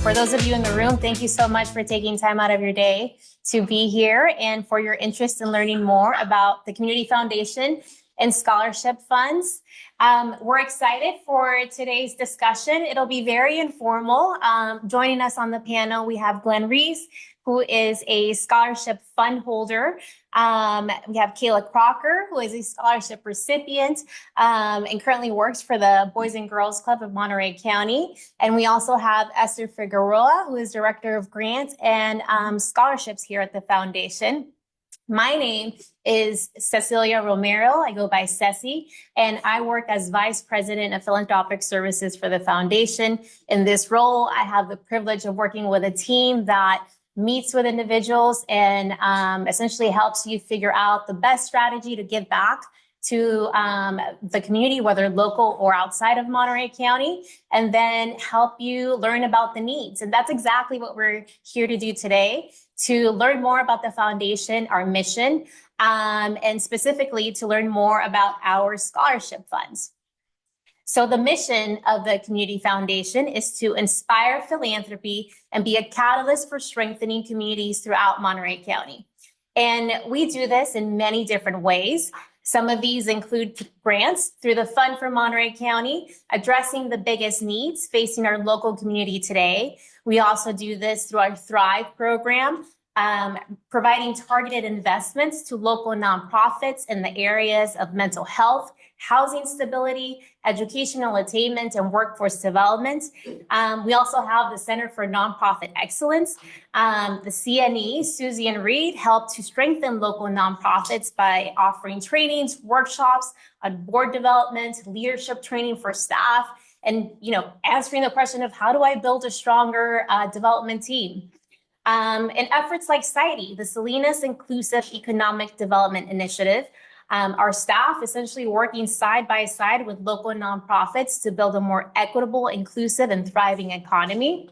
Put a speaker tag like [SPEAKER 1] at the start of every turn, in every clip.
[SPEAKER 1] For those of you in the room, thank you so much for taking time out of your day to be here and for your interest in learning more about the Community Foundation and scholarship funds. We're excited for today's discussion. It'll be very informal. Joining us on the panel, we have Glenn Reese, who is a scholarship fund holder. We have Kayla Crocker, who is a scholarship recipient and currently works for the Boys and Girls Club of Monterey County. And we also have Esther Figueroa, who is Director of Grants and Scholarships here at the Foundation. My name is Cecilia Romero. I go by Ceci, and I work as Vice President of Philanthropic Services for the Foundation. In this role, I have the privilege of working with a team that meets with individuals and essentially helps you figure out the best strategy to give back to the community, whether local or outside of Monterey County, and then help you learn about the needs. And that's exactly what we're here to do today, to learn more about the foundation, our mission, and specifically to learn more about our scholarship funds. So the mission of the Community Foundation is to inspire philanthropy and be a catalyst for strengthening communities throughout Monterey County. And we do this in many different ways. Some of these include grants through the Fund for Monterey County, addressing the biggest needs facing our local community today. We also do this through our Thrive program, providing targeted investments to local nonprofits in the areas of mental health, housing stability, educational attainment, and workforce development. We also have the Center for Nonprofit Excellence. The CNE, Susie and Reed, help to strengthen local nonprofits by offering trainings, workshops on board development, leadership training for staff, and answering the question of how do I build a stronger development team? And efforts like SITE, the Salinas Inclusive Economic Development Initiative, our staff essentially working side by side with local nonprofits to build a more equitable, inclusive, and thriving economy.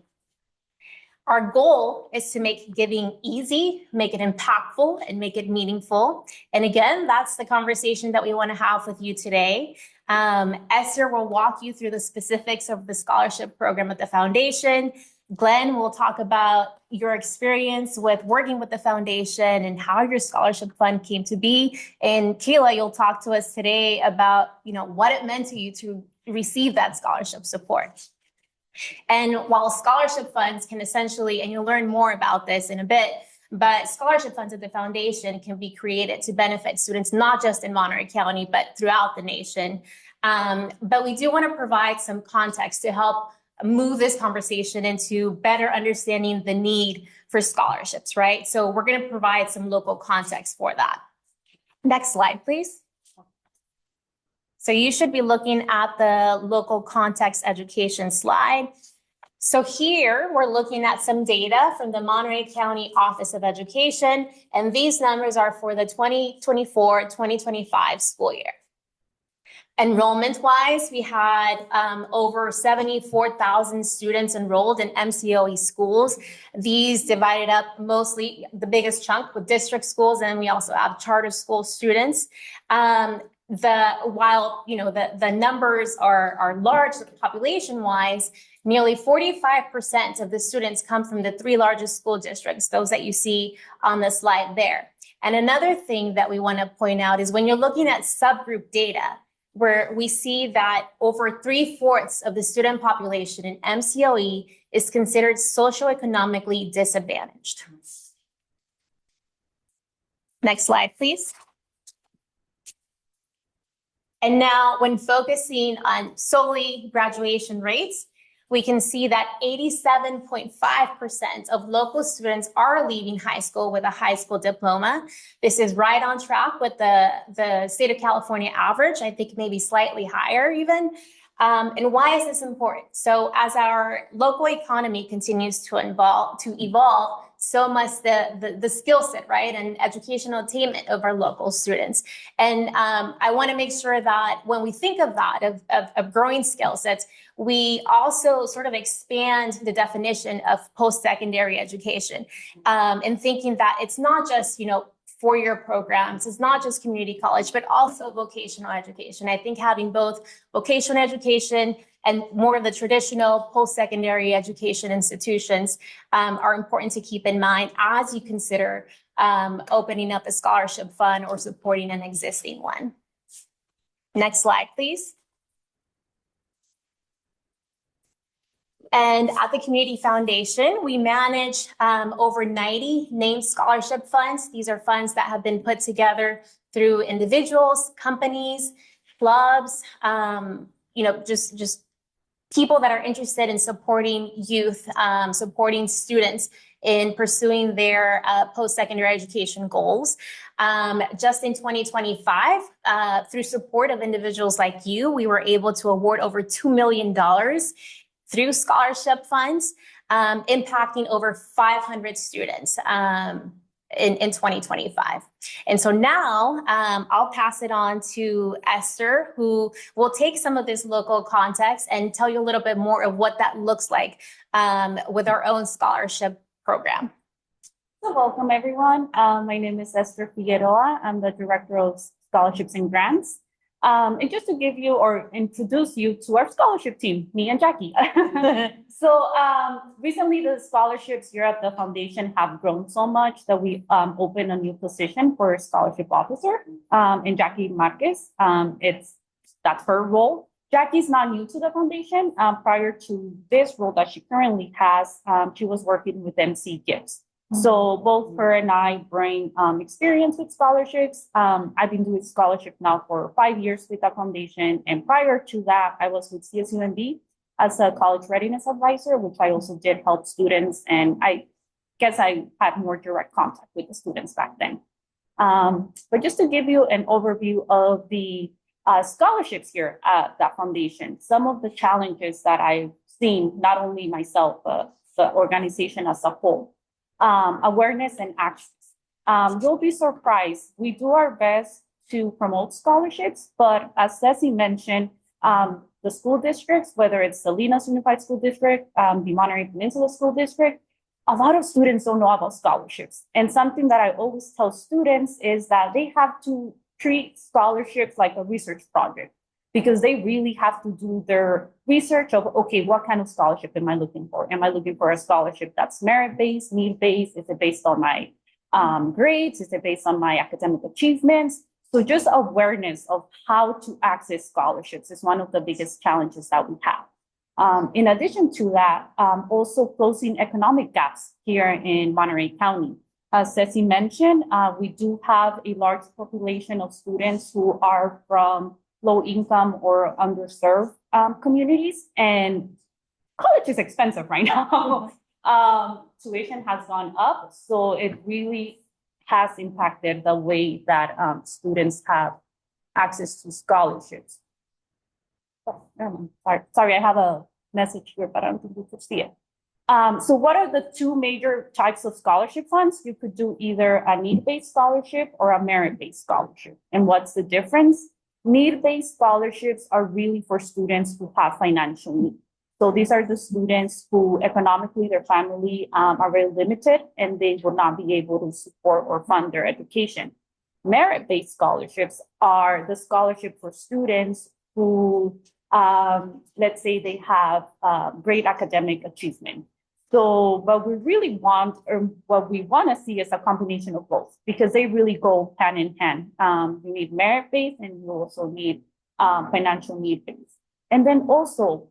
[SPEAKER 1] Our goal is to make giving easy, make it impactful, and make it meaningful. And again, that's the conversation that we want to have with you today. Esther will walk you through the specifics of the scholarship program at the Foundation. Glenn will talk about your experience with working with the Foundation and how your scholarship fund came to be. And Kayla, you'll talk to us today about, what it meant to you to receive that scholarship support. And while scholarship funds can essentially, and you'll learn more about this in a bit, but scholarship funds at the Foundation can be created to benefit students, not just in Monterey County, but throughout the nation. But we do want to provide some context to help move this conversation into better understanding the need for scholarships, right? So we're going to provide some local context for that. Next slide, please. So you should be looking at the local context education slide. So here we're looking at some data from the Monterey County Office of Education, and these numbers are for the 2024-2025 school year. Enrollment-wise, we had over 74,000 students enrolled in MCOE schools. These divided up mostly the biggest chunk with district schools, and we also have charter school students. While the numbers are large population-wise, nearly 45% of the students come from the three largest school districts, those that you see on the slide there. And another thing that we want to point out is when you're looking at subgroup data, where we see that over 3/4 of the student population in MCOE is considered socioeconomically disadvantaged. Next slide, please. And now when focusing on solely graduation rates, we can see that 87.5% of local students are leaving high school with a high school diploma. This is right on track with the state of California average, I think maybe slightly higher even. And why is this important? So as our local economy continues to evolve, so must the skill set, right, and educational attainment of our local students. And I want to make sure that when we think of that, of growing skill sets, we also sort of expand the definition of post-secondary education, and thinking that it's not just, four-year programs, it's not just community college, but also vocational education. I think having both vocational education and more of the traditional post-secondary education institutions are important to keep in mind as you consider opening up a scholarship fund or supporting an existing one. Next slide, please. And at the Community Foundation, we manage over 90 named scholarship funds. These are funds that have been put together through individuals, companies, clubs, just people that are interested in supporting youth, supporting students in pursuing their post-secondary education goals. Just in 2025, through support of individuals like you, we were able to award over $2 million through scholarship funds, impacting over 500 students in 2025. And so now I'll pass it on to Esther, who will take some of this local context and tell you a little bit more of what that looks like with our own scholarship program.
[SPEAKER 2] So welcome, everyone. My name is Esther Figueroa. I'm the Director of Scholarships and Grants. And just to give you or introduce you to our scholarship team, me and Jackie. So recently the scholarships here at the foundation have grown so much that we opened a new position for a scholarship officer, and Jackie Marquez. That's her role. Jackie's not new to the foundation. Prior to this role that she currently has, she was working with MC Gibbs. So both her and I bring experience with scholarships. I've been doing scholarship now for 5 years with the foundation. And prior to that, I was with CSUMB as a college readiness advisor, which I also did help students. And I guess I had more direct contact with the students back then. But just to give you an overview of the scholarships here at that foundation, some of the challenges that I've seen, not only myself, but the organization as a whole. Awareness and actions. You'll be surprised. We do our best to promote scholarships, but as Ceci mentioned, the school districts, whether it's Salinas Unified School District, the Monterey Peninsula School District, a lot of students don't know about scholarships. And something that I always tell students is that they have to treat scholarships like a research project, because they really have to do their research of, okay, what kind of scholarship am I looking for? Am I looking for a scholarship that's merit-based, need-based? Is it based on my grades? Is it based on my academic achievements? So just awareness of how to access scholarships is one of the biggest challenges that we have. In addition to that, also closing economic gaps here in Monterey County. As Ceci mentioned, we do have a large population of students who are from low income or underserved communities, and college is expensive right now. Tuition has gone up, so it really has impacted the way that students have access to scholarships. Oh, sorry, I have a message here, but I don't think you could see it. So what are the two major types of scholarship funds? You could do either a need-based scholarship or a merit-based scholarship. And what's the difference? Need-based scholarships are really for students who have financial need. So these are the students who economically, their family are very limited and they will not be able to support or fund their education. Merit-based scholarships are the scholarship for students who, let's say they have great academic achievement. So what we really want, or what we want to see, is a combination of both, because they really go hand in hand. You need merit-based and you also need financial need-based. And then also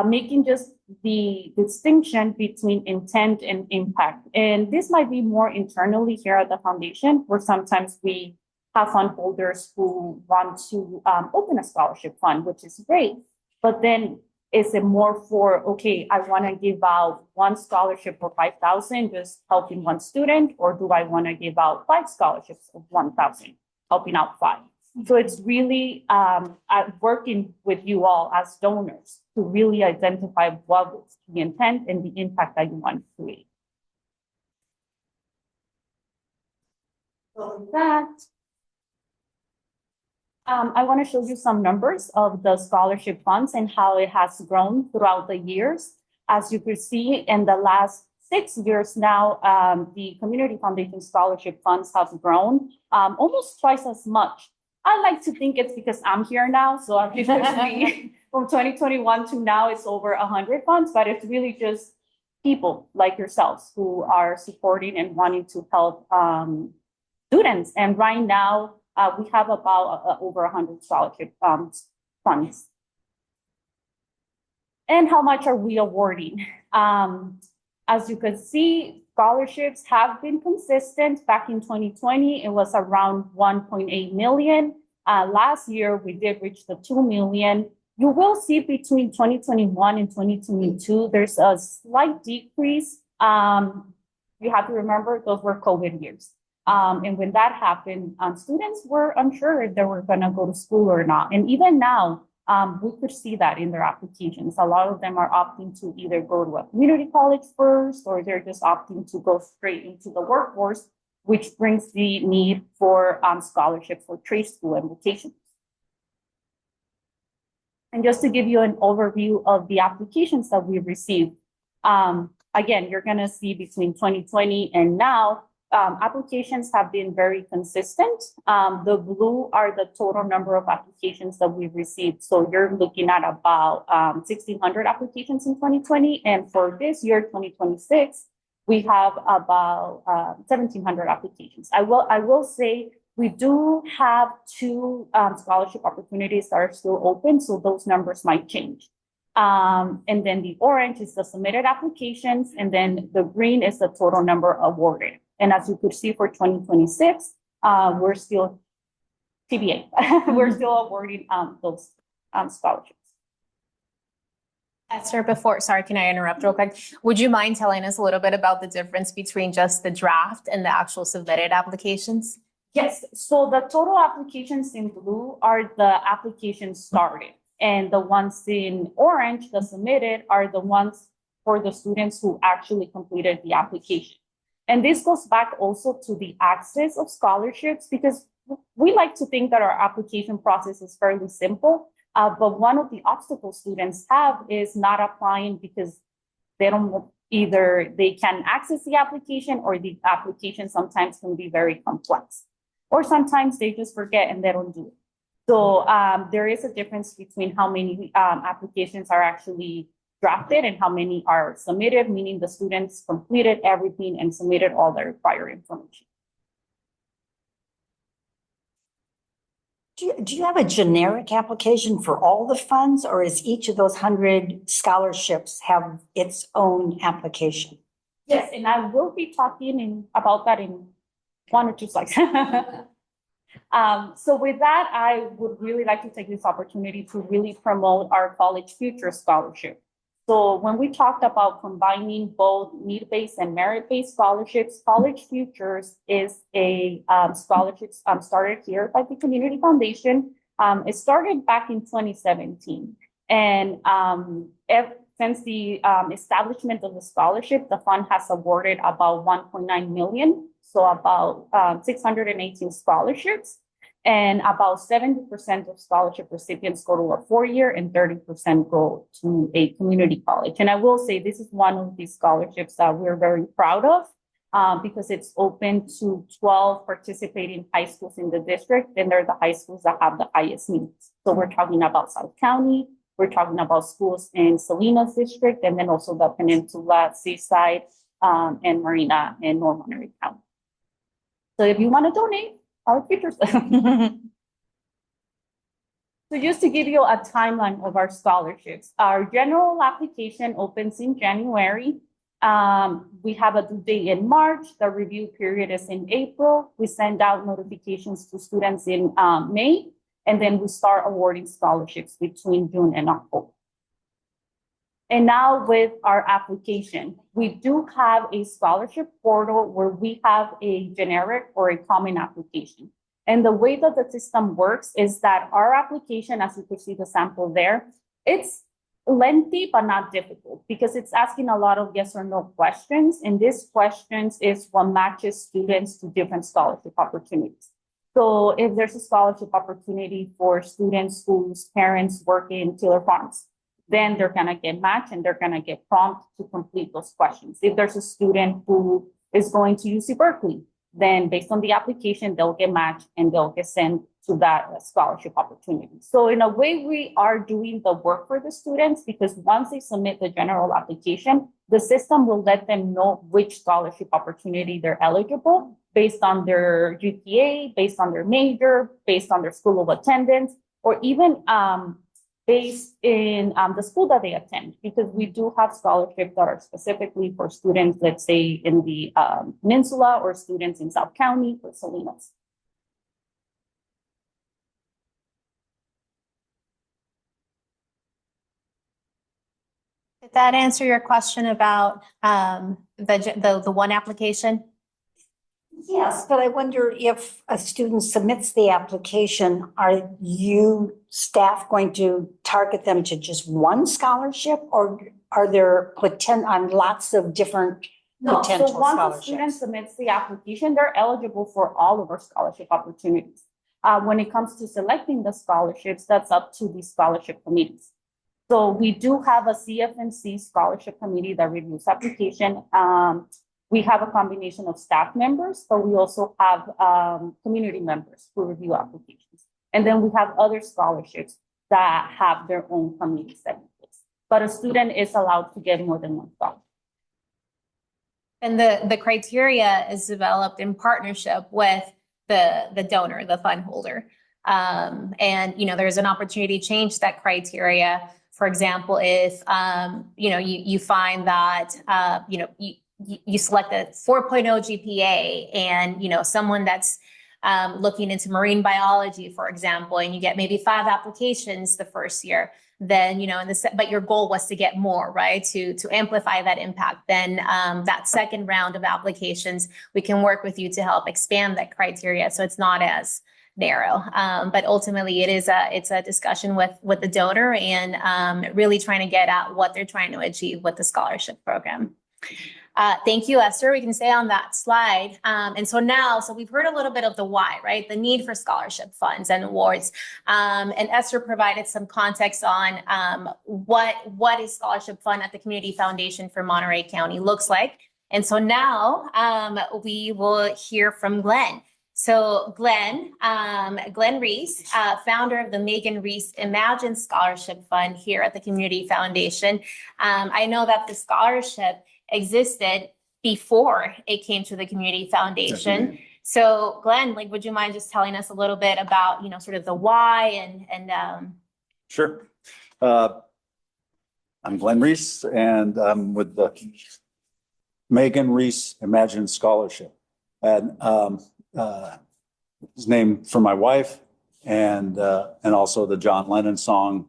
[SPEAKER 2] making just the distinction between intent and impact. And this might be more internally here at the foundation, where sometimes we have fund holders who want to open a scholarship fund, which is great. But then is it more for, okay, I want to give out one scholarship for 5,000, just helping one student, or do I want to give out 5 scholarships of 1,000, helping out 5? So it's really working with you all as donors to really identify what was the intent and the impact that you want to create. So with that, I want to show you some numbers of the scholarship funds and how it has grown throughout the years. As you can see, in the last 6 years now, the Community Foundation scholarship funds have grown almost twice as much I like to think it's because I'm here now. So I'm just from 2021 to now, it's over 100 funds, but it's really just people like yourselves who are supporting and wanting to help students. And right now, we have about over 100 scholarship funds. And how much are we awarding? As you can see, scholarships have been consistent. Back in 2020, it was around 1.8 million. Last year, we did reach the 2 million. You will see between 2021 and 2022, there's a slight decrease. You have to remember those were COVID years. And when that happened, students were unsure if they were going to go to school or not. And even now, we could see that in their applications. A lot of them are opting to either go to a community college first, or they're just opting to go straight into the workforce, which brings the need for scholarships for trade school and vocations. And just to give you an overview of the applications that we received, again, you're going to see between 2020 and now, applications have been very consistent. The blue are the total number of applications that we've received. So you're looking at about 1,600 applications in 2020. And for this year, 2026, we have about 1,700 applications. I will say we do have two scholarship opportunities that are still open, so those numbers might change. And then the orange is the submitted applications, and then the green is the total number awarded. And as you could see for 2026, we're still TBA. We're still awarding those scholarships.
[SPEAKER 1] Esther, sorry, can I interrupt real quick? Would you mind telling us a little bit about the difference between just the draft and the actual submitted applications?
[SPEAKER 2] Yes, so the total applications in blue are the applications started. And the ones in orange, the submitted, are the ones for the students who actually completed the application. And this goes back also to the access of scholarships, because we like to think that our application process is fairly simple. But one of the obstacles students have is not applying because they don't either they can access the application, or the application sometimes can be very complex, or sometimes they just forget and they don't do it. So there is a difference between how many applications are actually drafted and how many are submitted, meaning the students completed everything and submitted all the required information.
[SPEAKER 3] Do you have a generic application for all the funds, or is each of those 100 scholarships have its own application?
[SPEAKER 2] Yes, and I will be talking about that in 1 or 2 slides. So with that, I would really like to take this opportunity to really promote our College Future Scholarship. So when we talked about combining both need-based and merit-based scholarships, College Futures is a scholarship started here by the Community Foundation. It started back in 2017. And since the establishment of the scholarship, the fund has awarded about 1.9 million, so about 618 scholarships. And about 70% of scholarship recipients go to a 4-year and 30% go to a community college. And I will say this is one of these scholarships that we're very proud of because it's open to 12 participating high schools in the district, and they're the high schools that have the highest needs. So we're talking about South County, we're talking about schools in Salinas district, and then also the Peninsula, Seaside, and Marina and North Monterey County. So if you want to donate, our futures. So just to give you a timeline of our scholarships, our general application opens in January. We have a due date in March. The review period is in April. We send out notifications to students in May, and then we start awarding scholarships between June and October. And now with our application, we do have a scholarship portal where we have a generic or a common application. And the way that the system works is that our application, as you can see the sample there, it's lengthy but not difficult because it's asking a lot of yes or no questions. And these questions is what matches students to different scholarship opportunities. So if there's a scholarship opportunity for students whose parents work in Taylor Farms, then they're going to get matched and they're going to get prompted to complete those questions. If there's a student who is going to UC Berkeley, then based on the application, they'll get matched and they'll get sent to that scholarship opportunity. So in a way, we are doing the work for the students, because once they submit the general application, the system will let them know which scholarship opportunity they're eligible based on their GPA, based on their major, based on their school of attendance, or even based in the school that they attend, because we do have scholarships that are specifically for students, let's say in the Peninsula, or students in South County or Salinas.
[SPEAKER 1] Did that answer your question about the one application?
[SPEAKER 3] Yes, but I wonder if a student submits the application, are you staff going to target them to just one scholarship, or are there on lots of different
[SPEAKER 2] No,
[SPEAKER 3] potential
[SPEAKER 2] so once a student
[SPEAKER 3] scholarships?
[SPEAKER 2] submits the application, they're eligible for all of our scholarship opportunities. When it comes to selecting the scholarships, that's up to the scholarship committees. So we do have a CFNC scholarship committee that reviews application. We have a combination of staff members, but we also have community members who review applications. And then we have other scholarships that have their own committee segments. But a student is allowed to get more than one scholarship.
[SPEAKER 1] And the criteria is developed in partnership with the donor, the fund holder. And, there's an opportunity to change that criteria. For example, if, you find that, you select a 4.0 GPA and, someone that's looking into marine biology, for example, and you get maybe 5 applications the first year, then, but your goal was to get more, right? To amplify that impact. Then that second round of applications, we can work with you to help expand that criteria so it's not as narrow. But ultimately it's a discussion with the donor and really trying to get at what they're trying to achieve with the scholarship program. Thank you, Esther. We can stay on that slide. And so we've heard a little bit of the why, right? The need for scholarship funds and awards. And Esther provided some context on what a scholarship fund at the Community Foundation for Monterey County looks like. And so now we will hear from Glenn. So Glenn Reese, founder of the Megan Reese Imagine Scholarship Fund here at the Community Foundation. I know that the scholarship existed before it came to the Community Foundation.
[SPEAKER 4] Definitely.
[SPEAKER 1] So Glenn, would you mind just telling us a little bit about, sort of the why and
[SPEAKER 4] Sure. I'm Glenn Reese, and I'm with the Megan Reese Imagine Scholarship. And it's named for my wife, and also the John Lennon song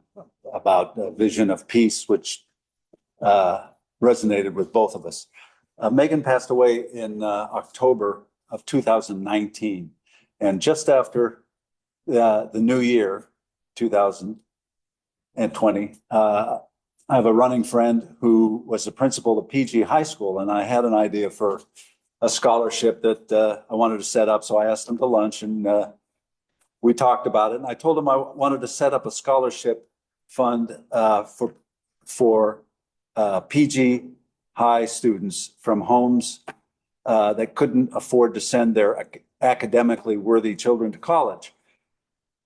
[SPEAKER 4] about the vision of peace, which resonated with both of us. Megan passed away in October of 2019, and just after the new year, 2020, I have a running friend who was the principal of PG High School, and I had an idea for a scholarship that I wanted to set up. So I asked him to lunch, and we talked about it. And I told him I wanted to set up a scholarship fund for PG High students from homes that couldn't afford to send their academically worthy children to college.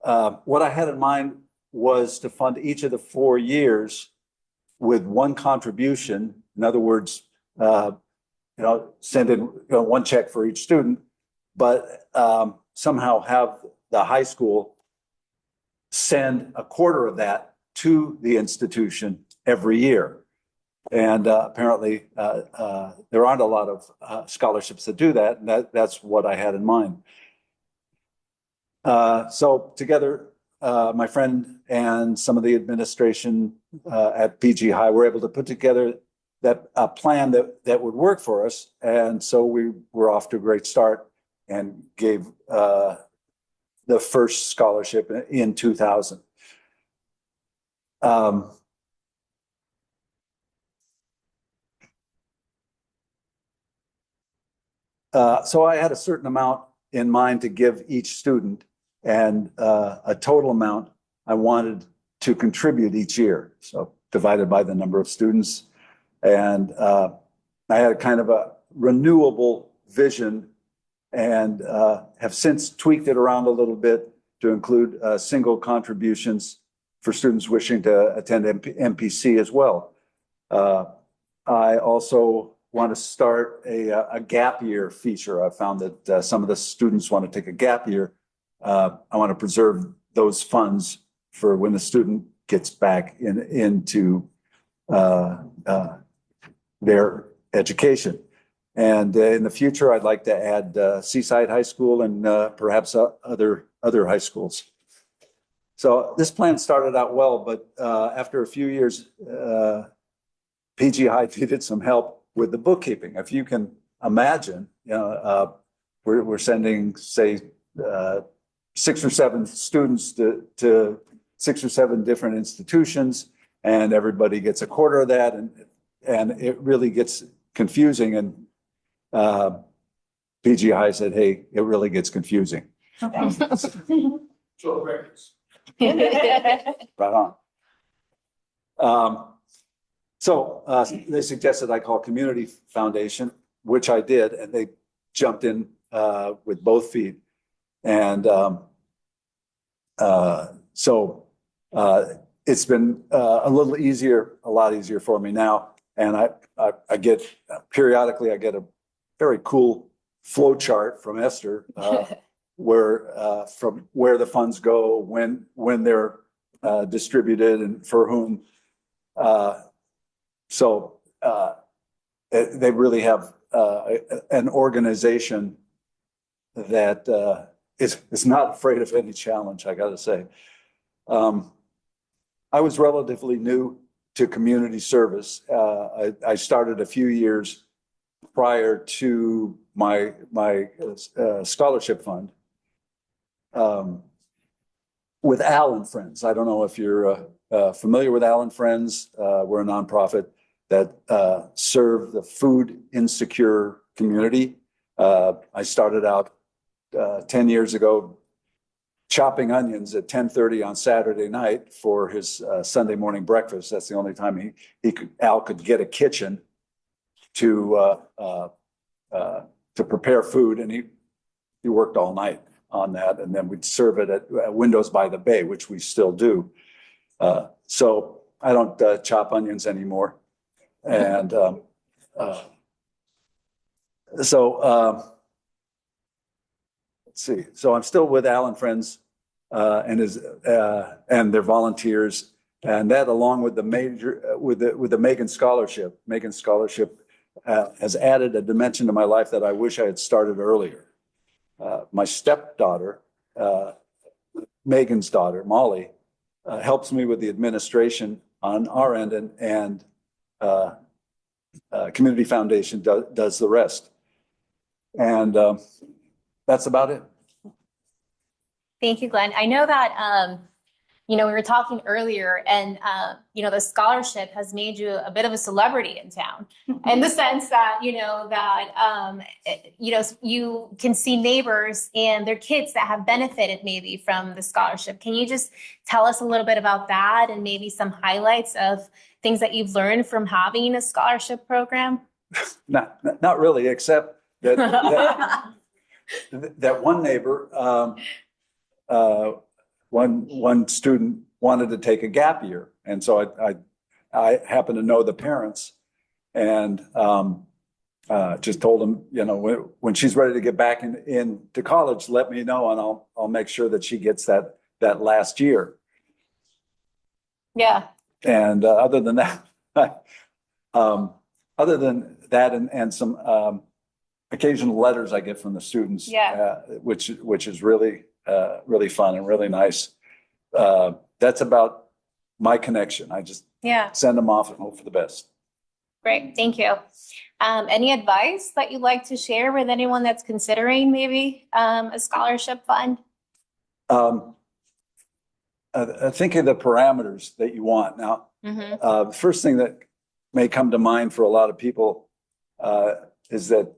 [SPEAKER 4] What I had in mind was to fund each of the 4 years with one contribution. In other words, send in one check for each student, but somehow have the high school send a quarter of that to the institution every year. And apparently there aren't a lot of scholarships that do that, and that's what I had in mind. So together, my friend and some of the administration at PG High were able to put together that plan that would work for us. And so we were off to a great start and gave the first scholarship in 2000. So I had a certain amount in mind to give each student, and a total amount I wanted to contribute each year. So divided by the number of students. And I had a kind of a renewable vision, and have since tweaked it around a little bit to include single contributions for students wishing to attend MPC as well. I also want to start a gap year feature. I found that some of the students want to take a gap year. I want to preserve those funds for when the student gets back into their education. And in the future, I'd like to add Seaside High School and perhaps other high schools. So this plan started out well, but after a few years, PG High needed some help with the bookkeeping. If you can imagine, we're sending, say, 6 or 7 students to 6 or 7 different institutions, and everybody gets a quarter of that, and it really gets confusing. And PG High said, "Hey, it really gets confusing." Right on. So they suggested I call Community Foundation, which I did, and they jumped in with both feet. And so it's been a lot easier for me now. And I get periodically, I get a very cool flow chart from Esther where from where the funds go, when they're distributed, and for whom. So they really have an organization that is not afraid of any challenge, I got to say. I was relatively new to community service. I started a few years prior to my scholarship fund with Al and Friends. I don't know if you're familiar with Al and Friends. We're a nonprofit that serve the food insecure community. I started out 10 years ago chopping onions at 10:30 on Saturday night for his Sunday morning breakfast. That's the only time Al could get a kitchen to prepare food, and he worked all night on that, and then we'd serve it at Windows by the Bay, which we still do. So I don't chop onions anymore, and let's see. So I'm still with Al and Friends and their volunteers, and that, along with the Megan Scholarship. Megan Scholarship has added a dimension to my life that I wish I had started earlier. My stepdaughter, Megan's daughter, Molly, helps me with the administration on our end, and Community Foundation does the rest. And that's about it.
[SPEAKER 1] Thank you, Glenn. I know that, we were talking earlier, and, the scholarship has made you a bit of a celebrity in town, in the sense that, you can see neighbors and their kids that have benefited maybe from the scholarship. Can you just tell us a little bit about that, and maybe some highlights of things that you've learned from having a scholarship program?
[SPEAKER 4] Not really, except that one neighbor, one student wanted to take a gap year, and so I happen to know the parents, and just told them, when she's ready to get back into college, let me know, and I'll make sure that she gets that last year.
[SPEAKER 1] Yeah.
[SPEAKER 4] And other than that, and some occasional letters I get from the students,
[SPEAKER 1] Yeah.
[SPEAKER 4] Which is really fun and really nice. That's about my connection. I just send them off and hope for the best.
[SPEAKER 1] Great, thank you. Any advice that you'd like to share with anyone that's considering maybe a scholarship fund?
[SPEAKER 4] Think of the parameters that you want. Now, the first thing that may come to mind for a lot of people is that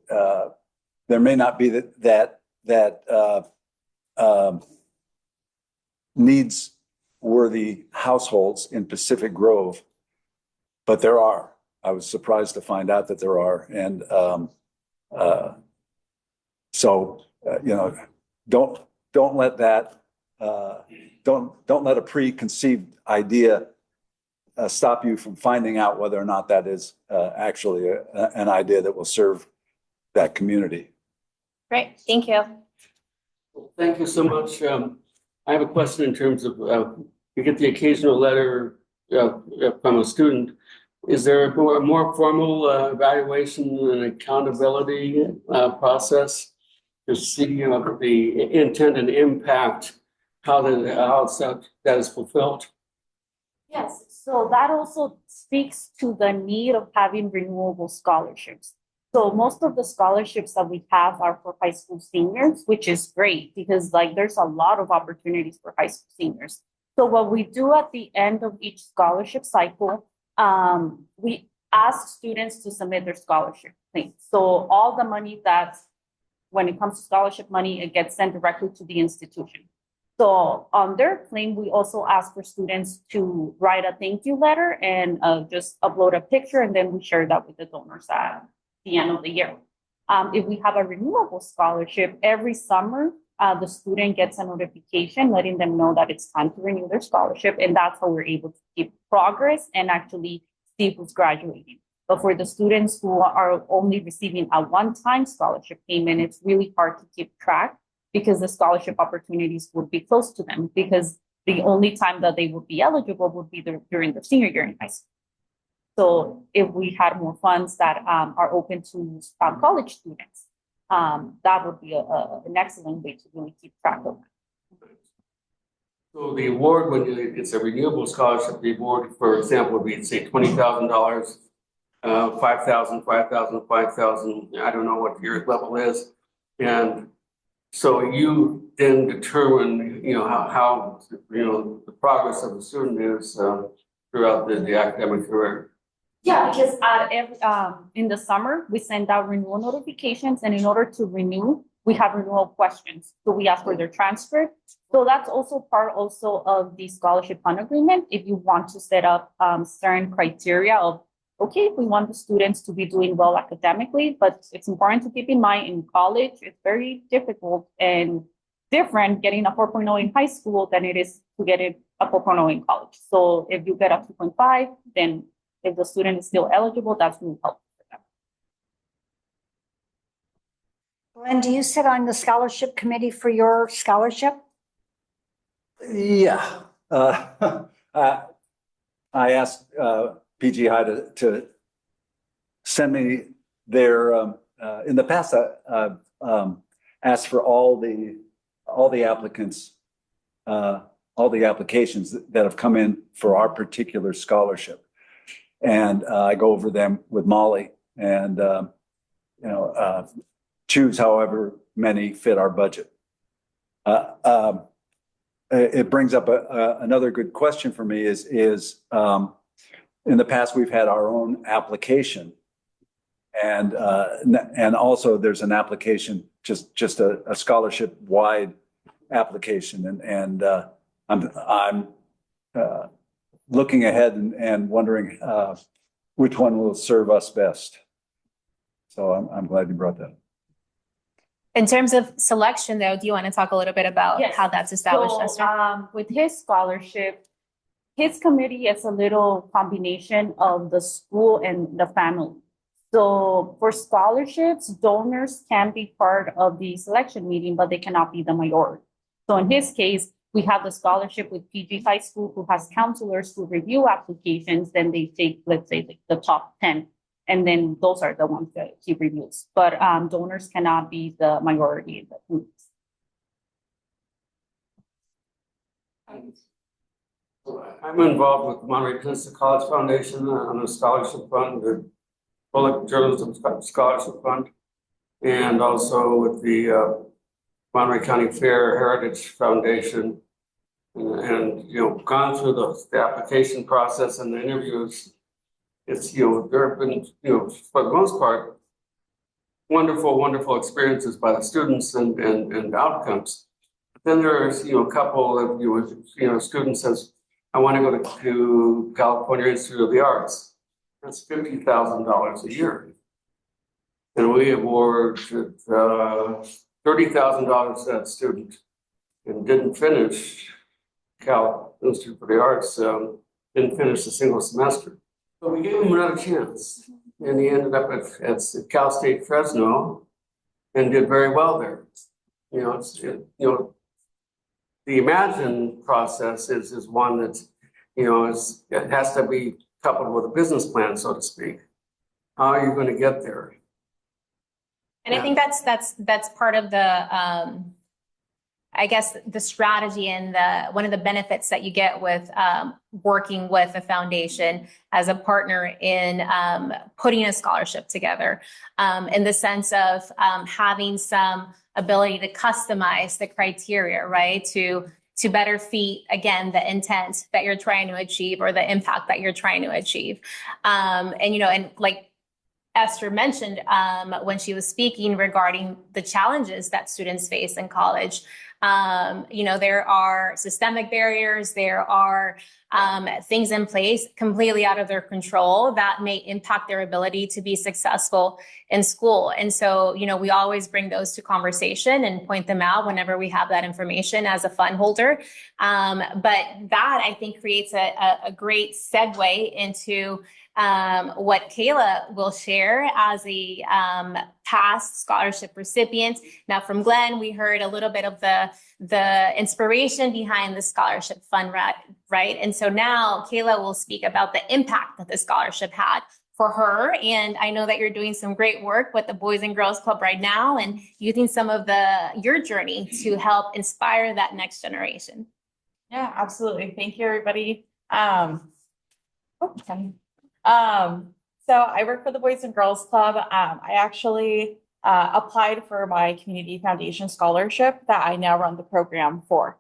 [SPEAKER 4] there may not be that needs-worthy households in Pacific Grove, but there are. I was surprised to find out that there are, and don't let that don't let a preconceived idea stop you from finding out whether or not that is actually an idea that will serve that community.
[SPEAKER 1] Great, thank you.
[SPEAKER 5] Thank you so much. I have a question in terms of, you get the occasional letter from a student. Is there a more formal evaluation and accountability process to see the intent and impact, how that is fulfilled?
[SPEAKER 2] Yes, so that also speaks to the need of having renewable scholarships. So most of the scholarships that we have are for high school seniors, which is great because like there's a lot of opportunities for high school seniors. So what we do at the end of each scholarship cycle, we ask students to submit their scholarship claim. So all the money when it comes to scholarship money, it gets sent directly to the institution. So on their claim, we also ask for students to write a thank you letter and just upload a picture, and then we share that with the donors at the end of the year. If we have a renewable scholarship, every summer, the student gets a notification letting them know that it's time to renew their scholarship, and that's how we're able to keep progress and actually see who's graduating. But for the students who are only receiving a one-time scholarship payment, it's really hard to keep track because the scholarship opportunities would be close to them because the only time that they would be eligible would be during their senior year in high school. So if we had more funds that are open to college students, that would be an excellent way to really keep track of that.
[SPEAKER 5] So the award, when it's a renewable scholarship, the award, for example, would be say $20,000, $5,000, $5,000, $5,000. I don't know what your level is, and so you then determine, how the progress of the student is throughout the academic career.
[SPEAKER 2] Yeah, because in the summer, we send out renewal notifications, and in order to renew, we have renewal questions. So we ask for their transcript. So that's also part of the scholarship fund agreement. If you want to set up certain criteria of, okay, we want the students to be doing well academically, but it's important to keep in mind in college, it's very difficult and different getting a 4.0 in high school than it is to get a 4.0 in college. So if you get a 2.5, then if the student is still eligible, that's really helpful for them.
[SPEAKER 3] Glenn, do you sit on the scholarship committee for your scholarship?
[SPEAKER 4] Yeah. I asked PG High to send me their, in the past, asked for all the applicants, all the applications that have come in for our particular scholarship. And I go over them with Molly and, choose however many fit our budget. It brings up another good question for me is in the past, we've had our own application. And also there's an application, just a scholarship wide application. And I'm looking ahead and wondering which one will serve us best. So I'm glad you brought that up.
[SPEAKER 1] In terms of selection, though, do you want to talk a little bit about
[SPEAKER 2] Yes.
[SPEAKER 1] how that's established,
[SPEAKER 2] So,
[SPEAKER 1] Esther?
[SPEAKER 2] with his scholarship, his committee is a little combination of the school and the family. So for scholarships, donors can be part of the selection meeting, but they cannot be the majority. So in his case, we have the scholarship with PG High School who has counselors who review applications, then they take, let's say, like the top 10. And then those are the ones that he reviews. But donors cannot be the majority in the groups.
[SPEAKER 5] I'm involved with the Monterey College Foundation on a scholarship fund, the Public Journalism Scholarship Fund, and also with the Monterey County Fair Heritage Foundation, and gone through the application process and the interviews. It's there have been for the most part wonderful experiences by the students and outcomes. But then there's a couple of students says, I want to go to California Institute of the Arts. That's $50,000 a year, and we award $30,000 to that student. and didn't finish Cal Institute for the Arts, didn't finish a single semester. But we gave him another chance, and he ended up at Cal State Fresno and did very well there. You know, the Imagine process is one that, it has to be coupled with a business plan, so to speak. How are you going to get there?
[SPEAKER 1] And I think that's part of the I guess the strategy and one of the benefits that you get with working with a foundation as a partner in putting a scholarship together, in the sense of having some ability to customize the criteria, right? To better fit, again, the intent that you're trying to achieve or the impact that you're trying to achieve. And like Esther mentioned when she was speaking regarding the challenges that students face in college. There are systemic barriers, there are things in place completely out of their control that may impact their ability to be successful in school. And so, we always bring those to conversation and point them out whenever we have that information as a fund holder. But that, I think, creates a great segue into what Kayla will share as a past scholarship recipient. Now, from Glenn, we heard a little bit of the inspiration behind the scholarship fund, right? And so now Kayla will speak about the impact that the scholarship had for her. And I know that you're doing some great work with the Boys and Girls Club right now and using some of your journey to help inspire that next generation.
[SPEAKER 6] Yeah, absolutely. Thank you, everybody. So I work for the Boys and Girls Club. I actually applied for my Community Foundation scholarship that I now run the program for.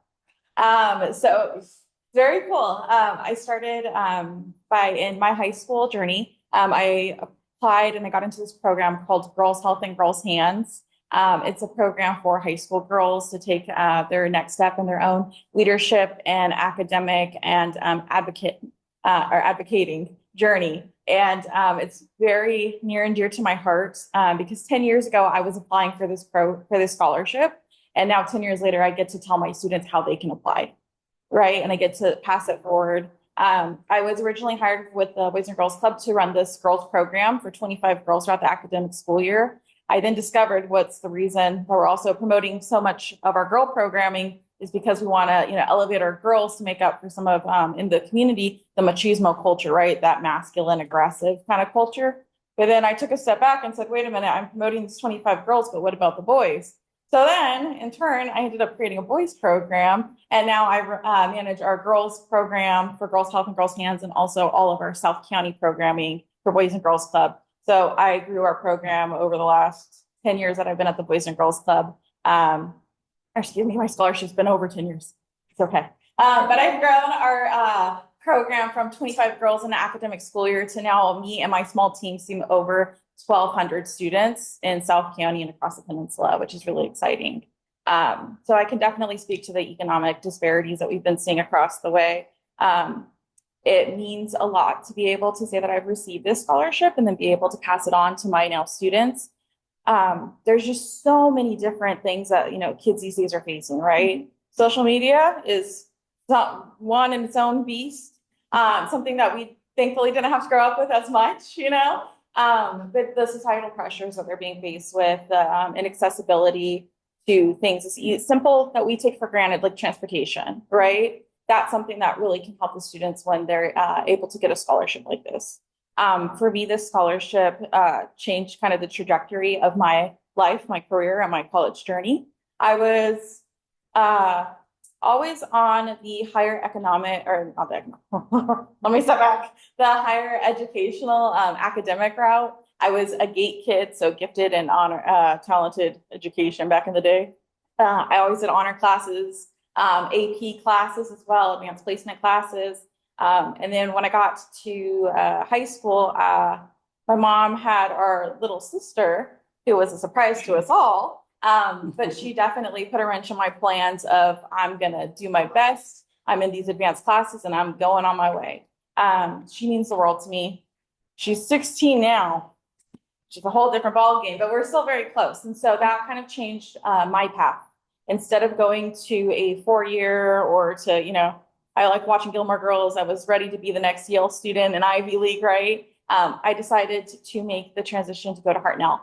[SPEAKER 6] So it's very cool. I started in my high school journey. I applied and I got into this program called Girls Health and Girls Hands. It's a program for high school girls to take their next step in their own leadership and academic and advocating journey. And it's very near and dear to my heart because 10 years ago, I was applying for this scholarship. And now 10 years later, I get to tell my students how they can apply, right? And I get to pass it forward. I was originally hired with the Boys and Girls Club to run this girls program for 25 girls throughout the academic school year. I then discovered what's the reason that we're also promoting so much of our girl programming is because we want to, elevate our girls to make up for some of, in the community, the machismo culture, right? That masculine, aggressive kind of culture. But then I took a step back and said, wait a minute, I'm promoting these 25 girls, but what about the boys? So then in turn, I ended up creating a boys program. And now I manage our girls program for Girls Health and Girls Hands and also all of our South County programming for Boys and Girls Club. So I grew our program over the last 10 years that I've been at the Boys and Girls Club. Excuse me, my scholarship's been over 10 years. It's okay. But I've grown our program from 25 girls in the academic school year to now me and my small team seem over 1,200 students in South County and across the peninsula, which is really exciting. So I can definitely speak to the economic disparities that we've been seeing across the way. It means a lot to be able to say that I've received this scholarship and then be able to pass it on to my now students. There's just so many different things that, kids these days are facing, right? Social media is one in its own beast, something that we thankfully didn't have to grow up with as much, but the societal pressures that they're being faced with, inaccessibility to things as simple that we take for granted, like transportation, right? That's something that really can help the students when they're able to get a scholarship like this. For me, this scholarship changed kind of the trajectory of my life, my career, and my college journey. I was always on the higher economic, or not the economic, let me step back, the higher educational academic route. I was a GATE kid, so gifted and talented education back in the day. I always did honor classes, AP classes as well, advanced placement classes. And then when I got to high school, my mom had our little sister, who was a surprise to us all. But she definitely put a wrench in my plans of I'm going to do my best. I'm in these advanced classes and I'm going on my way. She means the world to me. She's 16 now. She's a whole different ballgame, but we're still very close. And so that kind of changed my path instead of going to a 4-year or to, I like watching Gilmore Girls. I was ready to be the next Yale student in Ivy League, right? I decided to make the transition to go to Hartnell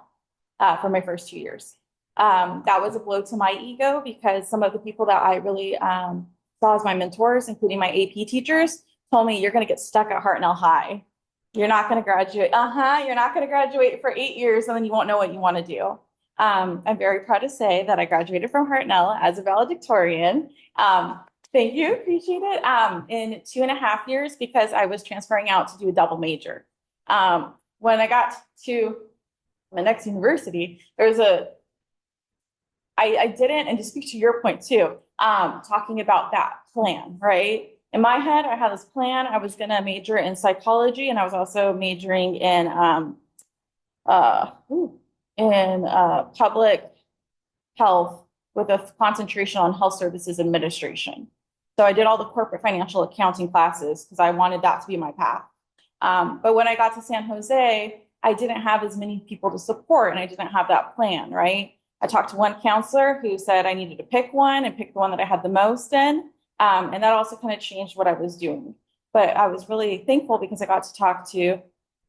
[SPEAKER 6] for my first 2 years. That was a blow to my ego because some of the people that I really saw as my mentors, including my AP teachers, told me, you're going to get stuck at Hartnell High. You're not going to graduate. You're not going to graduate for 8 years and then you won't know what you want to do. I'm very proud to say that I graduated from Hartnell as a valedictorian. Thank you, appreciate it. In 2.5 years because I was transferring out to do a double major. When I got to my next university, I didn't, and to speak to your point too, talking about that plan, right? In my head, I had this plan. I was going to major in psychology, and I was also majoring in public health with a concentration on health services administration. So I did all the corporate financial accounting classes because I wanted that to be my path. But when I got to San Jose, I didn't have as many people to support, and I didn't have that plan, right? I talked to one counselor who said I needed to pick one and pick the one that I had the most in. And that also kind of changed what I was doing. But I was really thankful because I got to talk to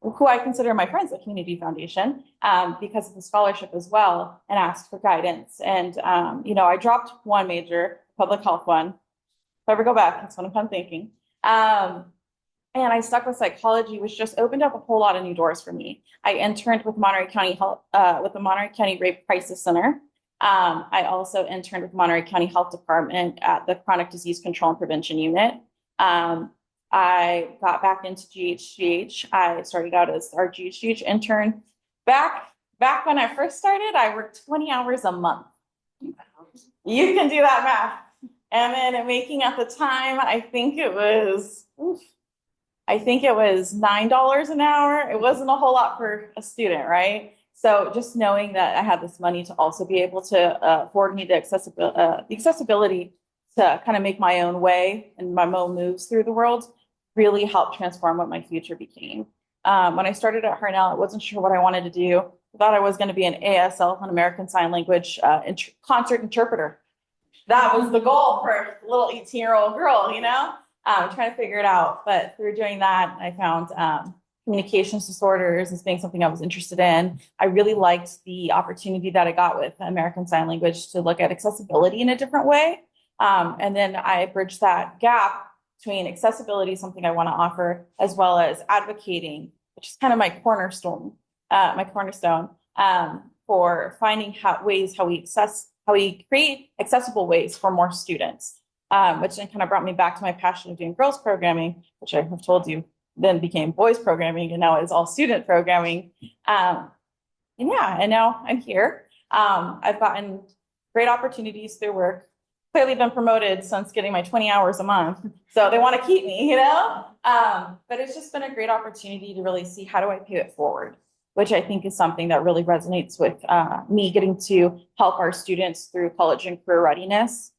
[SPEAKER 6] who I consider my friends at Community Foundation because of the scholarship as well, and asked for guidance. And, I dropped one major, public health one. If I ever go back, that's what I'm thinking. And I stuck with psychology, which just opened up a whole lot of new doors for me. I interned with Monterey County Health, with the Monterey County Rape Crisis Center. I also interned with Monterey County Health Department at the Chronic Disease Control and Prevention Unit. I got back into GHGH. I started out as our GHGH intern. Back when I first started, I worked 20 hours a month. You can do that math. And then making at the time, I think it was $9 an hour. It wasn't a whole lot for a student, right? So just knowing that I had this money to also be able to afford me the accessibility to kind of make my own way and my own moves through the world really helped transform what my future became. When I started at Hartnell, I wasn't sure what I wanted to do. I thought I was going to be an ASL, an American Sign Language concert interpreter. That was the goal for a little 18-year-old girl, trying to figure it out. But through doing that, I found communications disorders as being something I was interested in. I really liked the opportunity that I got with American Sign Language to look at accessibility in a different way. And then I bridged that gap between accessibility, something I want to offer, as well as advocating, which is kind of my cornerstone, for finding how we create accessible ways for more students. Which then kind of brought me back to my passion of doing girls programming, which I have told you then became boys programming, and now is all student programming. And now I'm here. I've gotten great opportunities through work, clearly been promoted since getting my 20 hours a month. So they want to keep me, but it's just been a great opportunity to really see how do I pay it forward, which I think is something that really resonates with me getting to help our students through college and career readiness.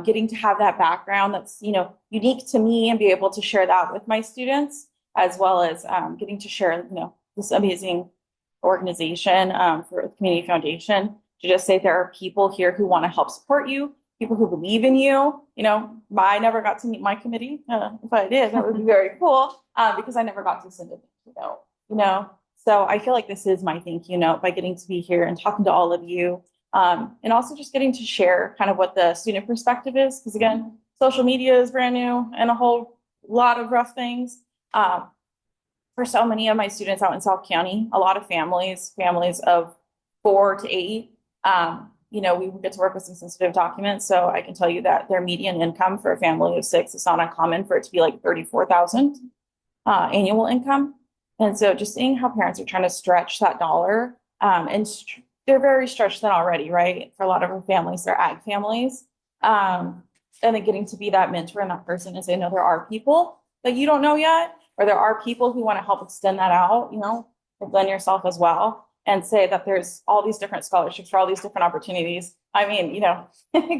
[SPEAKER 6] Getting to have that background that's, unique to me and be able to share that with my students, as well as getting to share, this amazing organization for the Community Foundation to just say there are people here who want to help support you, people who believe in you. I never got to meet my committee. If I did, that would be very cool because I never got to send it, So I feel like this is my thank you note by getting to be here and talking to all of you. And also just getting to share kind of what the student perspective is. Because again, social media is brand new and a whole lot of rough things. For so many of my students out in South County, a lot of families of 4 to 8, we get to work with some sensitive documents. So I can tell you that their median income for a family of 6 is not uncommon for it to be like $34,000 annual income. And so just seeing how parents are trying to stretch that dollar they're very stretched thin already, right? For a lot of our families, they're ag families. And then getting to be that mentor and that person and say, no, there are people that you don't know yet, or there are people who want to help extend that out, within yourself as well, and say that there's all these different scholarships for all these different opportunities. I mean,